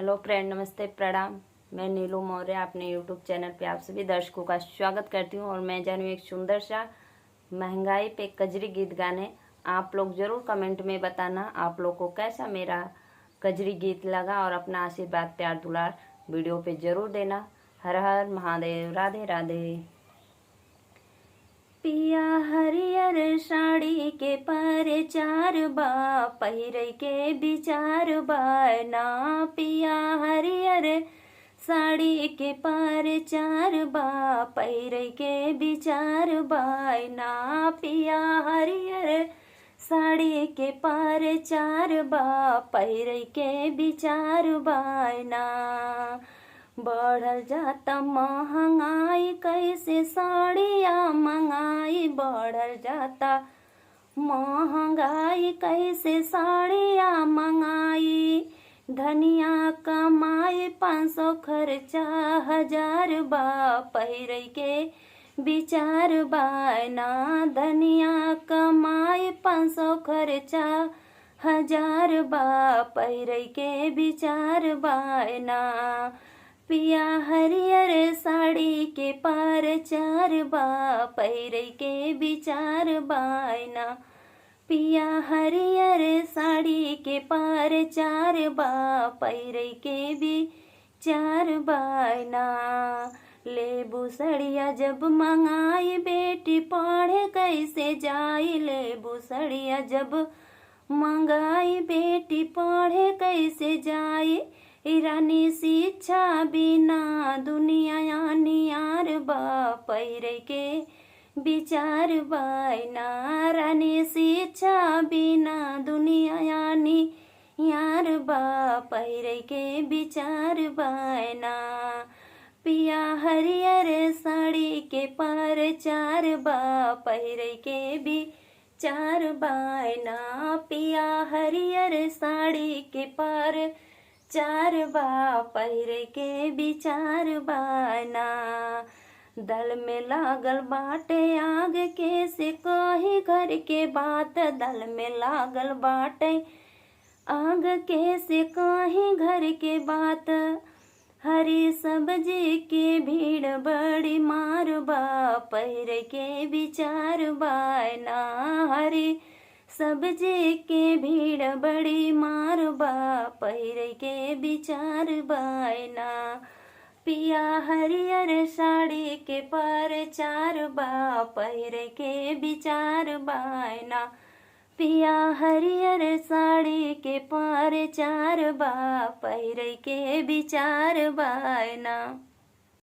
Hello friend, नमस्ते, प्रणाम। मैं नीलू मौर्य अपने यूट्यूब चैनल पे आप सभी दर्शकों का स्वागत करती हूँ और मैं जानू एक सुंदर सा महंगाई पे कजरी गीत गाने। आप लोग जरूर कमेंट में बताना आप लोग को कैसा मेरा कजरी गीत लगा और अपना आशीर्वाद प्यार दुलार वीडियो पे जरूर देना। हर हर महादेव, राधे राधे। पिया हरियर साड़ी के पर चार बा पहिरे के विचार बा ना। पिया हरियर साड़ी के पर चार बा पहिरे के विचार बा ना। पिया हरियर साड़ी के पर चार बा पहिरे के विचार बा ना। बढ़ल जाता महंगाई कैसे साड़िया मंगाई। बढ़ल जाता महंगाई कैसे साड़िया मंगाई। धनिया कमाई 500 खर्चा 1000 बा पहिरे के विचार बा ना। धनिया कमाई 500 खर्चा 1000 बा पहिरे के विचार बा ना। पिया हरियर साड़ी के पर चार बा पहिरे के विचार बायना। पिया हरियर साड़ी के पर चार बा पहिरे के विचार बायना। लेबू सड़िया जब मंगाई बेटी पढ़े कैसे जाई। लेबू सड़िया जब मंगाई बेटी पढ़े कैसे जाई। रानी शिक्षा बिना दुनिया नियार बा पहिरे के विचार बायना। रानी शिक्षा बिना दुनिया नियार बा पहिरे के विचार बायना। पिया हरियर साड़ी के पर चार बा पहिरे के विचार बायना। पिया हरियर साड़ी के पर चार बा पहिरे के विचार बाना। दल में लागल बाटे आग के से कही घर के बात। दल में लागल बाटे आग के से कही घर के बात। हरी सब्जी के भीड़ बड़ी मार बा पहिरे के विचार बाना। हरी सब्जी के भीड़ बड़ी मार बा पहिरे के विचार बायना। पिया हरियर साड़ी के पर चार बा पहिरे के विचार बायना। पिया हरियर साड़ी के पर चार बा पहिरे के विचार बायना।